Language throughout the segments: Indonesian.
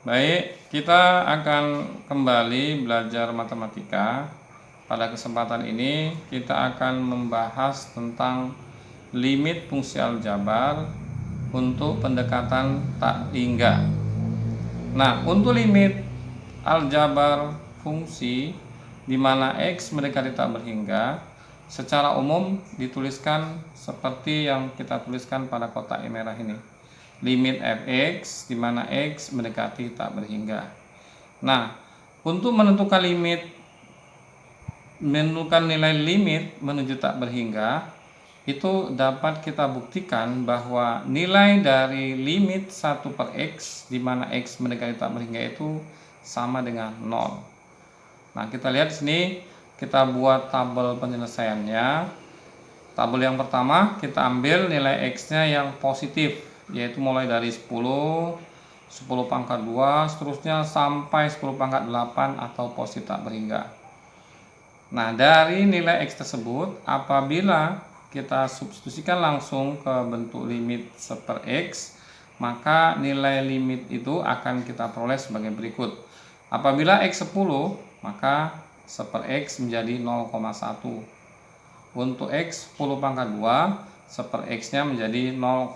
Baik, kita akan kembali belajar matematika. Pada kesempatan ini kita akan membahas tentang limit fungsi aljabar untuk pendekatan tak hingga. Nah, untuk limit aljabar fungsi di mana X mendekati tak berhingga, secara umum dituliskan seperti yang kita tuliskan pada kotak yang merah ini. Limit fx di mana x mendekati tak berhingga. Nah, untuk menentukan nilai limit menuju tak berhingga, itu dapat kita buktikan bahwa nilai dari limit 1 per x di mana x mendekati tak berhingga itu sama dengan 0. Nah, kita lihat di sini, kita buat tabel penyelesaiannya. Tabel yang pertama kita ambil nilai x-nya yang positif, yaitu mulai dari 10, 10 pangkat 2, seterusnya sampai 10 pangkat 8 atau positif tak berhingga. Nah, dari nilai x tersebut, apabila kita substitusikan langsung ke bentuk limit 1 per x, maka nilai limit itu akan kita peroleh sebagai berikut. Apabila x 10, maka 1 per x menjadi 0,1. Untuk x 10 pangkat 2, 1 per x nya menjadi 0,01.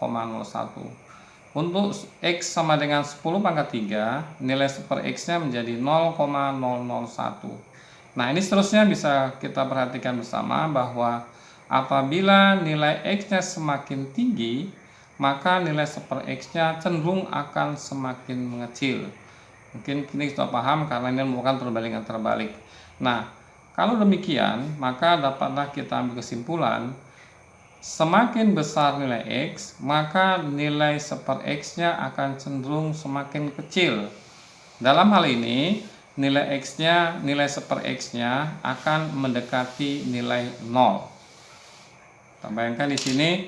Untuk x sama dengan 10 pangkat 3, nilai 1 per x nya menjadi 0,001. Nah, ini seterusnya bisa kita perhatikan bersama bahwa apabila nilai x nya semakin tinggi, maka nilai 1 per x nya cenderung akan semakin mengecil. Mungkin ini sudah paham karena ini merupakan perbandingan terbalik. Nah, kalau demikian, maka dapatlah kita ambil kesimpulan, semakin besar nilai x, maka nilai 1 per x-nya akan cenderung semakin kecil. Dalam hal ini, nilai x-nya, nilai 1 per x-nya akan mendekati nilai 0. Kita bayangkan di sini,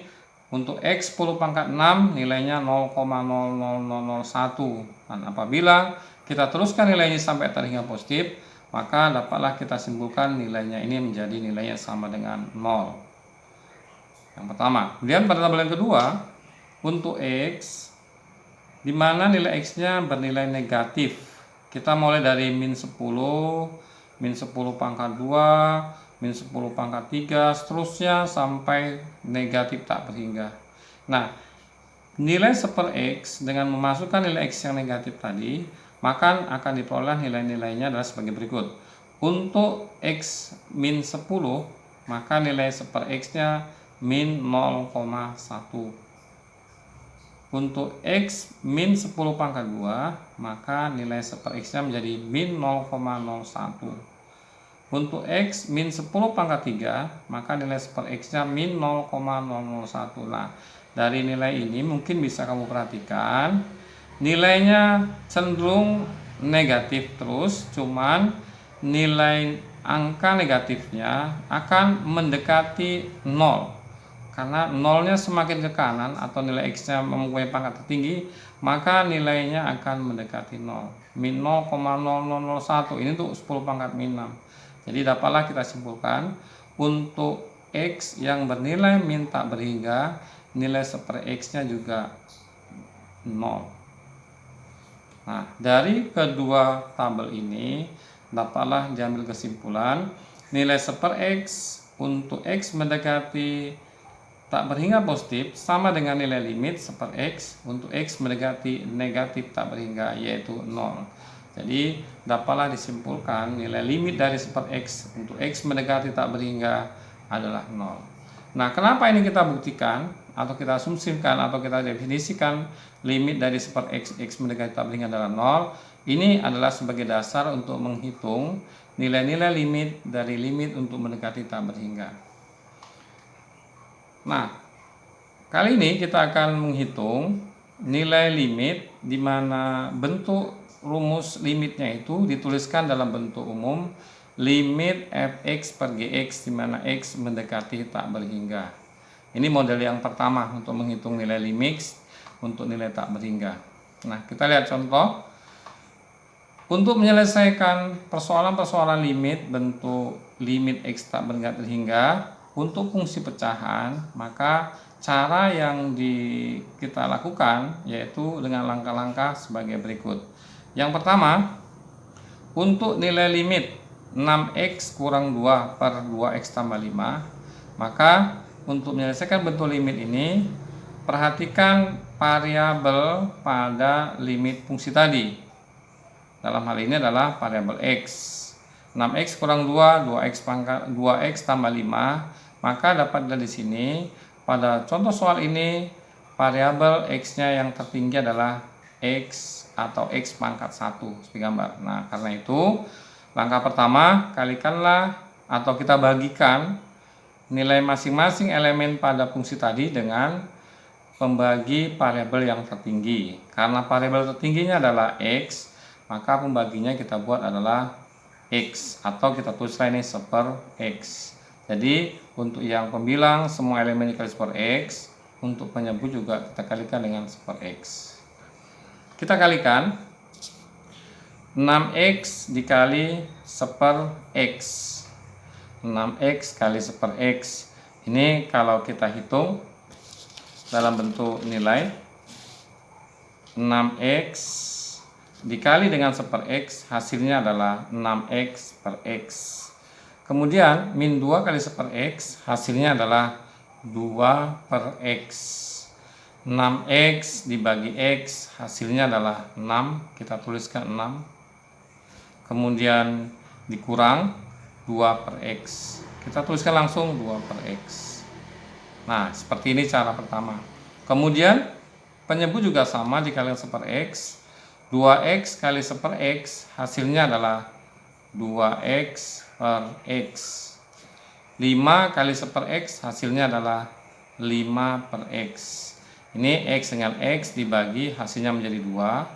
untuk x 10 pangkat 6 nilainya 0,00001. Dan apabila kita teruskan nilainya sampai terhingga positif, maka dapatlah kita simpulkan nilainya ini menjadi nilainya sama dengan 0. Yang pertama. Kemudian pada tabel yang kedua, untuk x, di mana nilai x-nya bernilai negatif. Kita mulai dari min 10, min 10 pangkat 2, min 10 pangkat 3, seterusnya sampai negatif tak berhingga. Nah, nilai 1 per x dengan memasukkan nilai x yang negatif tadi, maka akan diperoleh nilai-nilainya adalah sebagai berikut. Untuk x min 10, maka nilai 1 per x-nya min 0,1. Untuk x min 10 pangkat 2, maka nilai 1 per x-nya menjadi min 0,01. Untuk x min 10 pangkat 3, maka nilai 1 per x-nya min 0,001. Nah, dari nilai ini mungkin bisa kamu perhatikan, nilainya cenderung negatif terus, cuman nilai angka negatifnya akan mendekati 0. Karena 0-nya semakin ke kanan atau nilai x-nya mempunyai pangkat tertinggi, maka nilainya akan mendekati 0. Min 0,0001, ini untuk 10 pangkat min 6. Jadi dapatlah kita simpulkan, untuk x yang bernilai min tak berhingga, nilai 1 per x-nya juga 0. Nah, dari kedua tabel ini dapatlah diambil kesimpulan nilai 1 per x untuk x mendekati tak berhingga positif sama dengan nilai limit 1 per x untuk x mendekati negatif tak berhingga, yaitu 0. Jadi dapatlah disimpulkan nilai limit dari 1 per x untuk x mendekati tak berhingga adalah 0. Nah, kenapa ini kita buktikan atau kita asumsikan atau kita definisikan limit dari 1 per x, x mendekati tak berhingga adalah 0. Ini adalah sebagai dasar untuk menghitung nilai-nilai limit dari limit untuk mendekati tak berhingga. Nah, kali ini kita akan menghitung nilai limit di mana bentuk rumus limitnya itu dituliskan dalam bentuk umum limit fx per gx di mana x mendekati tak berhingga. Ini model yang pertama untuk menghitung nilai limit untuk nilai tak berhingga. Nah, kita lihat contoh. Untuk menyelesaikan persoalan-persoalan limit bentuk limit x tak berhingga untuk fungsi pecahan, maka cara yang kita lakukan yaitu dengan langkah-langkah sebagai berikut. Yang pertama, untuk nilai limit 6x kurang 2 per 2x tambah 5, maka untuk menyelesaikan bentuk limit ini, perhatikan variabel pada limit fungsi tadi. Dalam hal ini adalah variabel x. 6x kurang 2, 2x tambah 5, maka dapat dari sini pada contoh soal ini variabel x-nya yang tertinggi adalah x atau x pangkat 1 sebagai gambar. Nah, karena itu langkah pertama, kalikanlah atau kita bagikan nilai masing-masing elemen pada fungsi tadi dengan pembagi variabel yang tertinggi. Karena variabel tertingginya adalah x, maka pembaginya kita buat adalah x atau kita tulislah ini seper x. Jadi untuk yang pembilang semua elemen dikali seper x, untuk penyebut juga kita kalikan dengan seper x. Kita kalikan 6x dikali seper x. 6x kali seper x. Ini kalau kita hitung dalam bentuk nilai 6x dikali dengan seper x, hasilnya adalah 6x per x. Kemudian min 2 kali seper x, hasilnya adalah 2 per x. 6x dibagi x, hasilnya adalah 6, kita tuliskan 6. Kemudian dikurang 2 per x, kita tuliskan langsung 2 per x. Nah, seperti ini cara pertama. Kemudian penyebut juga sama dikalikan seper x. 2x kali seper x, hasilnya adalah 2x per x. 5 kali seper x, hasilnya adalah 5 per x. Ini x dengan x dibagi, hasilnya menjadi 2.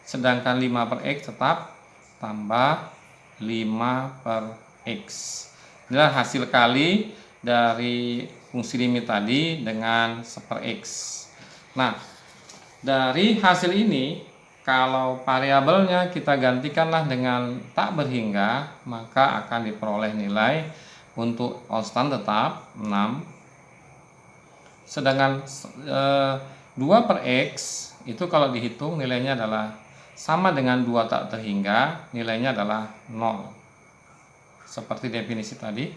Sedangkan 5 per x tetap tambah 5 per x. Inilah hasil kali dari fungsi limit tadi dengan seper x. Nah, dari hasil ini, kalau variabelnya kita gantikanlah dengan tak berhingga, maka akan diperoleh nilai untuk konstan tetap 6. Sedangkan 2 per x itu kalau dihitung nilainya adalah sama dengan 2 tak terhingga, nilainya adalah 0. Seperti definisi tadi.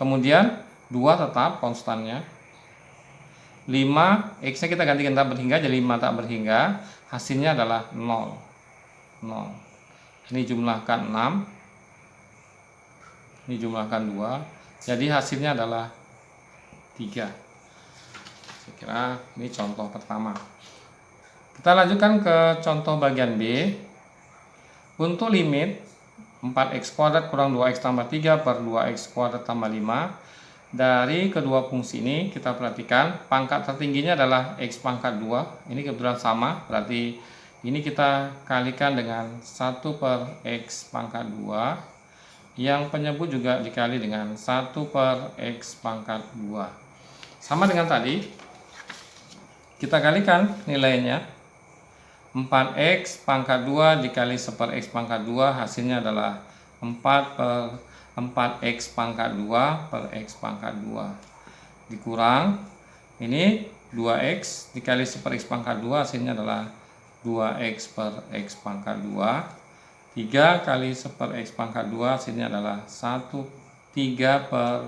Kemudian 2 tetap konstannya. 5, x-nya kita gantikan tak berhingga, jadi 5 tak berhingga, hasilnya adalah 0. 0. Ini jumlahkan 6. Ini jumlahkan 2. Jadi hasilnya adalah 3. Saya kira ini contoh pertama. Kita lanjutkan ke contoh bagian B. Untuk limit 4x kuadrat kurang 2x tambah 3 per 2x kuadrat tambah 5. Dari kedua fungsi ini kita perhatikan pangkat tertingginya adalah x pangkat 2. Ini kebetulan sama, berarti ini kita kalikan dengan 1 per x pangkat 2. Yang penyebut juga dikali dengan 1 per x pangkat 2. Sama dengan tadi, kita kalikan nilainya. 4x pangkat 2 dikali 1 per x pangkat 2, hasilnya adalah 4 per 4x pangkat 2 per x pangkat 2. Dikurang, ini 2x dikali 1 per x pangkat 2, hasilnya adalah 2x per x pangkat 2. 3 kali 1 per x pangkat 2, hasilnya adalah 3 per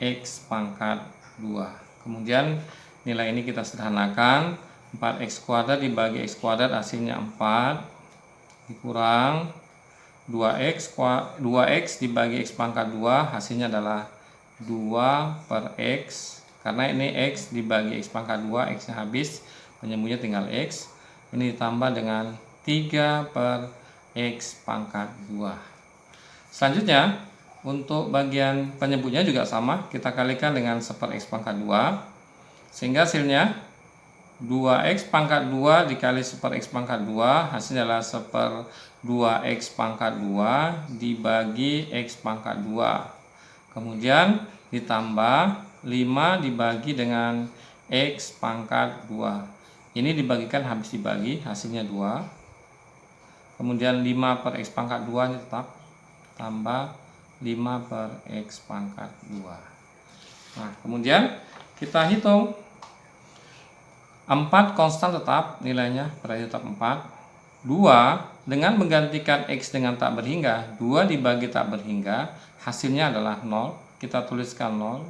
x pangkat 2. Kemudian nilai ini kita sederhanakan, 4x kuadrat dibagi x kuadrat, hasilnya 4. Dikurang 2x dibagi x pangkat 2, hasilnya adalah 2 per x. Karena ini x dibagi x pangkat 2, x-nya habis, penyebutnya tinggal x. Ini ditambah dengan 3 per x pangkat 2. Selanjutnya, untuk bagian penyebutnya juga sama, kita kalikan dengan 1 per x pangkat 2. Sehingga hasilnya 2x pangkat 2 dikali 1 per x pangkat 2, hasilnya adalah 1 per 2x pangkat 2 dibagi x pangkat 2. Kemudian ditambah 5 dibagi dengan x pangkat 2. Ini dibagikan habis dibagi, hasilnya 2. Kemudian 5 per x pangkat 2 ini tetap tambah 5 per x pangkat 2. Nah, kemudian Kita hitung 4 konstan tetap, nilainya pada tetap 4. 2 dengan menggantikan X dengan tak berhingga, 2 dibagi tak berhingga, hasilnya adalah 0. Kita tuliskan 0.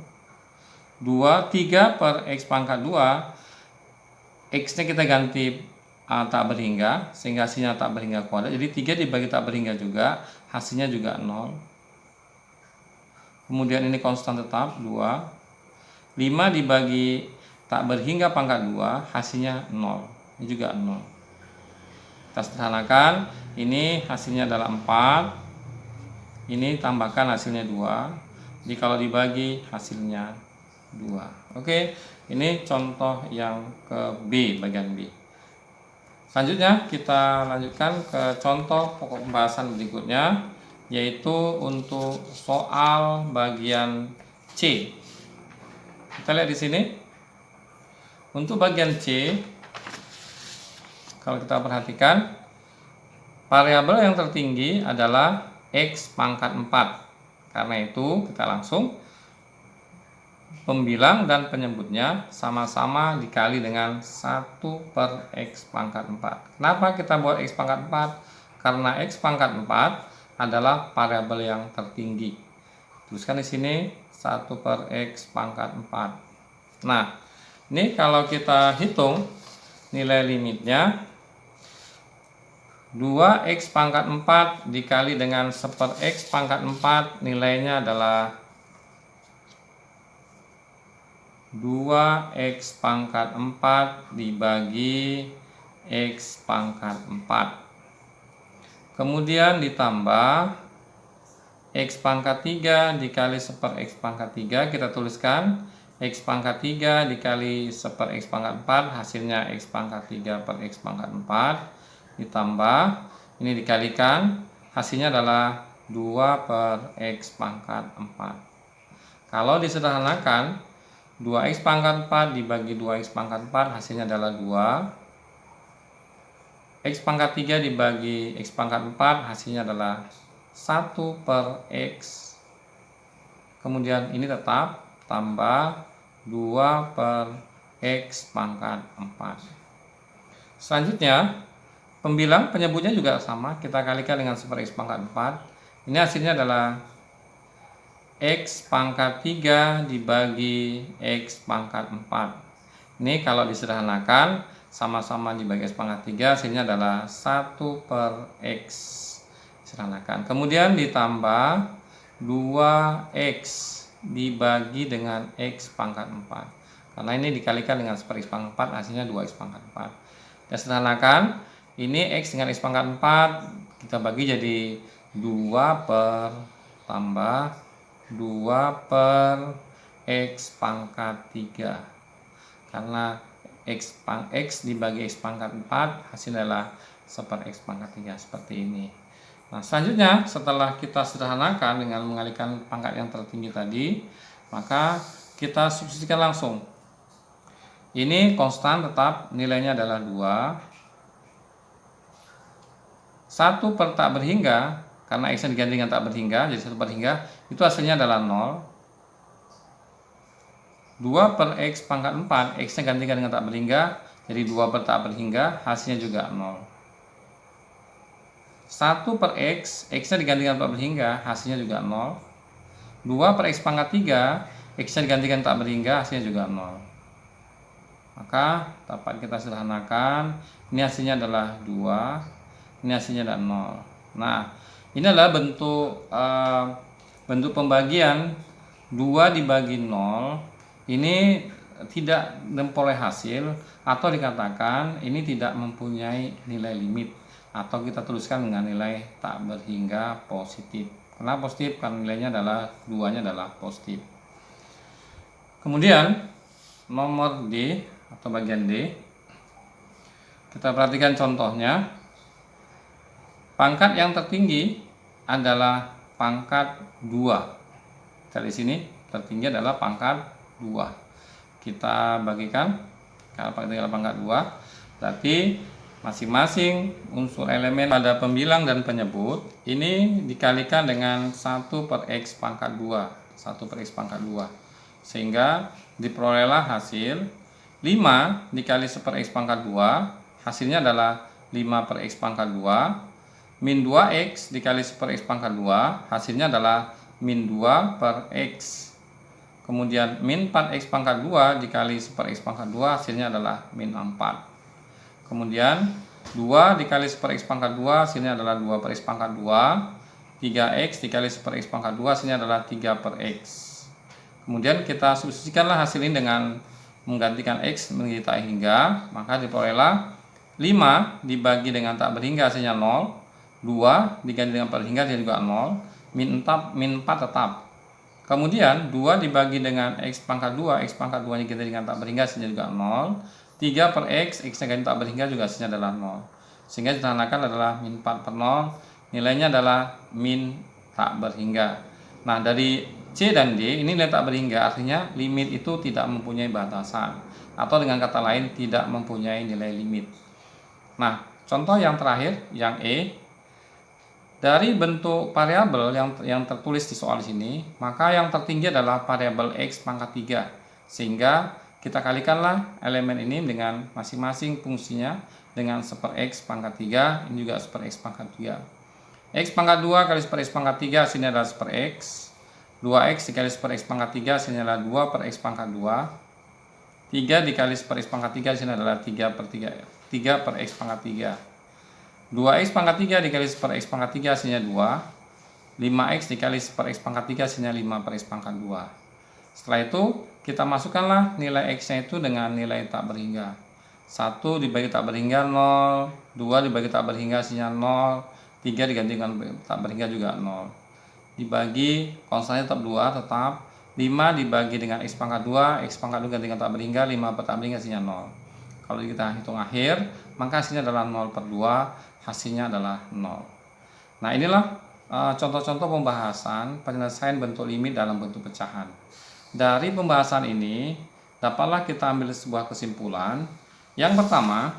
2, 3 per X pangkat 2, X-nya kita ganti tak berhingga, sehingga hasilnya tak berhingga kuadrat. Jadi 3 dibagi tak berhingga juga, hasilnya juga 0. Kemudian ini konstan tetap 2. 5 dibagi tak berhingga pangkat 2, hasilnya 0. Ini juga 0. Kita sederhanakan, ini hasilnya adalah 4. Ini tambahkan hasilnya 2. Jadi kalau dibagi hasilnya 2. Oke, ini contoh yang ke B, bagian B. Selanjutnya kita lanjutkan ke contoh pokok pembahasan berikutnya, yaitu untuk soal bagian C. Kita lihat di sini. Untuk bagian C, kalau kita perhatikan, variabel yang tertinggi adalah X pangkat 4. Karena itu kita langsung pembilang dan penyebutnya sama-sama dikali dengan 1 per X pangkat 4. Kenapa kita buat X pangkat 4? Karena X pangkat 4 adalah variabel yang tertinggi. Tuliskan di sini 1 per X pangkat 4. Nah, ini kalau kita hitung nilai limitnya, 2x pangkat 4 dikali dengan 1 per X pangkat 4, nilainya adalah 2x pangkat 4 dibagi X pangkat 4. Kemudian ditambah X pangkat 3 dikali 1 per X pangkat 3, kita tuliskan X pangkat 3 dikali 1 per X pangkat 4, hasilnya X pangkat 3 per X pangkat 4, ditambah, ini dikalikan, hasilnya adalah 2 per X pangkat 4. Kalau disederhanakan, 2x pangkat 4 dibagi 2x pangkat 4, hasilnya adalah 2. X pangkat 3 dibagi X pangkat 4, hasilnya adalah 1 per X. Kemudian ini tetap tambah 2 per X pangkat 4. Selanjutnya, pembilang penyebutnya juga sama, kita kalikan dengan 1 per X pangkat 4. Ini hasilnya adalah X pangkat 3 dibagi X pangkat 4. Ini kalau disederhanakan, sama-sama dibagi X pangkat 3, hasilnya adalah 1 per X. Sederhanakan. Kemudian ditambah 2X dibagi dengan X pangkat 4. Karena ini dikalikan dengan 1 per X pangkat 4, hasilnya 2X pangkat 4. Kita sederhanakan, ini X dengan X pangkat 4, kita bagi jadi 2 per tambah 2 per X pangkat 3. Karena X dibagi X pangkat 4, hasilnya adalah 1 per X pangkat 3, seperti ini. Nah, selanjutnya setelah kita sederhanakan dengan mengalihkan pangkat yang tertinggi tadi, maka kita substitusikan langsung. Ini konstan tetap, nilainya adalah 2. 1 per tak berhingga, karena X-nya diganti dengan tak berhingga, jadi 1 per hingga, itu hasilnya adalah 0. 2 per X pangkat 4, X-nya gantikan dengan tak berhingga, jadi 2 per tak berhingga, hasilnya juga 0. 1 per X, X-nya digantikan tak berhingga, hasilnya juga 0. 2 per X pangkat 3, X-nya digantikan tak berhingga, hasilnya juga 0. Maka dapat kita sederhanakan, ini hasilnya adalah 2, ini hasilnya adalah 0. Nah, ini adalah bentuk pembagian 2 dibagi 0, ini tidak memperoleh hasil, atau dikatakan ini tidak mempunyai nilai limit, atau kita tuliskan dengan nilai tak berhingga positif. Kenapa positif? Karena nilainya adalah 2-nya adalah positif. Kemudian nomor D atau bagian D, kita perhatikan contohnya. Pangkat yang tertinggi adalah pangkat 2. Dari sini tertinggi adalah pangkat 2. Kita bagikan, kalau pangkat 2, berarti masing-masing unsur elemen pada pembilang dan penyebut ini dikalikan dengan 1 per X pangkat 2, 1 per X pangkat 2, sehingga diperolehlah hasil 5 dikali 1 per X pangkat 2, hasilnya adalah 5 per X pangkat 2, min 2X dikali 1 per X pangkat 2, hasilnya adalah min 2 per X. Kemudian min 4X pangkat 2 dikali 1 per X pangkat 2, hasilnya adalah min 4. Kemudian 2 dikali 1 per X pangkat 2, hasilnya adalah 2 per X pangkat 2. 3X dikali 1 per X pangkat 2, hasilnya adalah 3 per X. Kemudian kita substitusikanlah hasil ini dengan menggantikan X menjadi tak hingga, maka diperolehlah 5 dibagi dengan tak berhingga, hasilnya 0. 2 diganti dengan per hingga, hasilnya juga 0. Min 4 tetap. Kemudian 2 dibagi dengan X pangkat 2, X pangkat 2 nya kita dengan tak berhingga, hasilnya juga 0. 3 per X, X nya ganti tak berhingga, juga hasilnya adalah 0. Sehingga ditandai adalah min 4 per 0, nilainya adalah min tak berhingga. Nah, dari C dan D ini nilai tak berhingga, artinya limit itu tidak mempunyai batasan, atau dengan kata lain tidak mempunyai nilai limit. Nah, contoh yang terakhir, yang E. Dari bentuk variabel yang tertulis di soal sini, maka yang tertinggi adalah variabel X pangkat 3. Sehingga kita kalikanlah elemen ini dengan masing-masing fungsinya dengan 1 per X pangkat 3, ini juga 1 per X pangkat 3. X pangkat 2 kali 1 per X pangkat 3, hasilnya adalah 1 per X. 2X dikali 1 per X pangkat 3, hasilnya adalah 2 per X pangkat 2. 3 dikali 1 per X pangkat 3, hasilnya adalah 3 per X pangkat 3. 2X pangkat 3 dikali 1 per X pangkat 3, hasilnya 2. 5X dikali 1 per X pangkat 3, hasilnya 5 per X pangkat 2. Setelah itu kita masukkanlah nilai X nya itu dengan nilai tak berhingga. 1 dibagi tak berhingga 0, 2 dibagi tak berhingga, hasilnya 0, 3 diganti dengan tak berhingga juga 0. Dibagi konstannya tetap 2, tetap 5 dibagi dengan X pangkat 2, X pangkat 2 ganti dengan tak berhingga, 5 per tak berhingga, hasilnya 0. Kalau kita hitung akhir, maka hasilnya adalah 0 per 2, hasilnya adalah 0. Nah, inilah contoh-contoh pembahasan penyelesaian bentuk limit dalam bentuk pecahan. Dari pembahasan ini, dapatlah kita ambil sebuah kesimpulan. Yang pertama,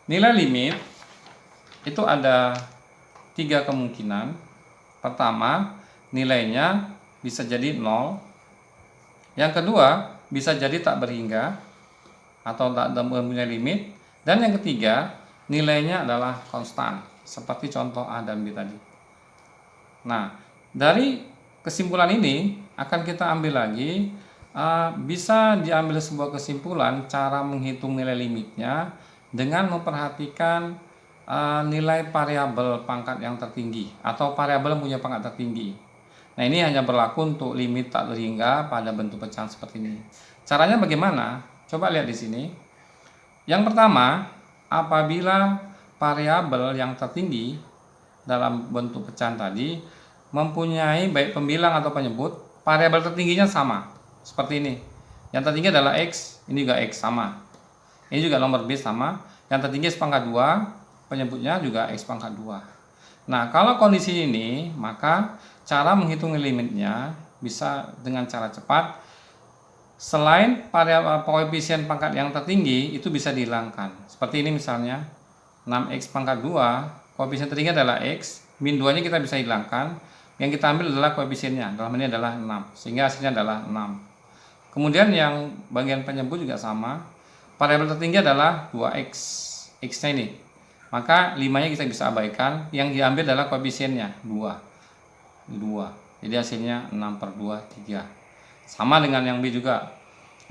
nilai limit itu ada 3 kemungkinan. Pertama, nilainya bisa jadi 0. Yang kedua, bisa jadi tak berhingga atau tak mempunyai limit. Dan yang ketiga, nilainya adalah konstan, seperti contoh A dan B tadi. Nah, dari kesimpulan ini akan kita ambil lagi, bisa diambil sebuah kesimpulan cara menghitung nilai limitnya dengan memperhatikan nilai variabel pangkat yang tertinggi atau variabel yang punya pangkat tertinggi. Nah, ini hanya berlaku untuk limit tak berhingga pada bentuk pecahan seperti ini. Caranya bagaimana? Coba lihat di sini. Yang pertama, apabila variabel yang tertinggi dalam bentuk pecahan tadi mempunyai baik pembilang atau penyebut, variabel tertingginya sama. Seperti ini. Yang tertinggi adalah X, ini juga X sama. Ini juga nomor B sama. Yang tertinggi X pangkat 2, penyebutnya juga X pangkat 2. Nah, kalau kondisi ini, maka cara menghitung limitnya bisa dengan cara cepat. Selain variabel koefisien pangkat yang tertinggi itu bisa dihilangkan. Seperti ini misalnya 6X pangkat 2, koefisien tertinggi adalah X, min 2 nya kita bisa hilangkan. Yang kita ambil adalah koefisiennya, dalam ini adalah 6, sehingga hasilnya adalah 6. Kemudian yang bagian penyebut juga sama. Variabel tertinggi adalah 2X, X nya ini. Maka 5 nya kita bisa abaikan, yang diambil adalah koefisiennya 2. Jadi hasilnya 6 per 2, 3. Sama dengan yang B juga.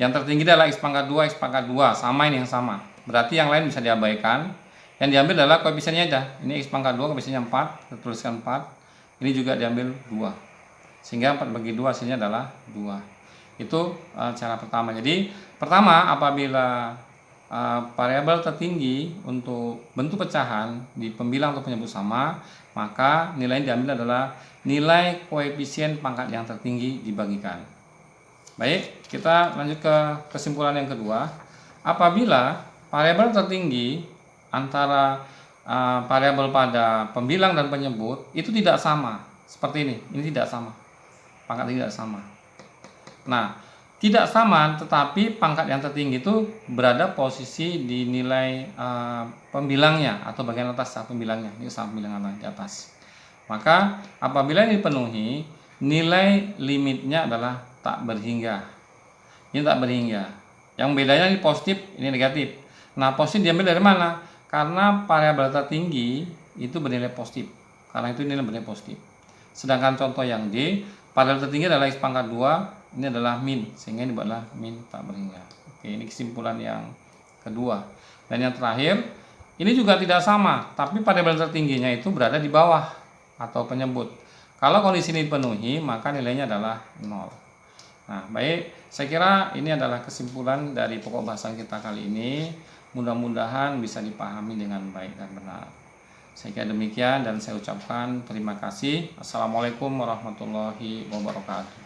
Yang tertinggi adalah X pangkat 2, X pangkat 2. Sama, ini yang sama. Berarti yang lain bisa diabaikan. Yang diambil adalah koefisiennya aja. Ini X pangkat 2, koefisiennya 4. Kita tuliskan 4. Ini juga diambil 2. Sehingga 4 bagi 2 hasilnya adalah 2. Itu cara pertama. Jadi pertama, apabila variabel tertinggi untuk bentuk pecahan di pembilang atau penyebut sama, maka nilai yang diambil adalah nilai koefisien pangkat yang tertinggi dibagikan. Baik, kita lanjut ke kesimpulan yang kedua. Apabila variabel tertinggi antara variabel pada pembilang dan penyebut itu tidak sama, seperti ini tidak sama, pangkat tidak sama. Nah, tidak sama, tetapi pangkat yang tertinggi itu berada posisi di nilai pembilangnya atau bagian atas pembilangnya, ini sama pembilangan di atas. Maka apabila ini dipenuhi, nilai limitnya adalah tak berhingga. ini tak berhingga. Yang bedanya ini positif, ini negatif. Nah, positif diambil dari mana? Karena variabel tertinggi itu bernilai positif. Karena itu nilai bernilai positif. Sedangkan contoh yang D, variabel tertinggi adalah X pangkat 2, ini adalah min, sehingga ini adalah min tak berhingga. Oke, ini kesimpulan yang kedua. Dan yang terakhir, ini juga tidak sama, tapi variabel tertingginya itu berada di bawah atau penyebut. Kalau kondisi ini dipenuhi, maka nilainya adalah 0. Nah, baik, saya kira ini adalah kesimpulan dari pokok bahasan kita kali ini. Mudah-mudahan bisa dipahami dengan baik dan benar. Saya kira demikian dan saya ucapkan terima kasih. Assalamualaikum warahmatullahi wabarakatuh.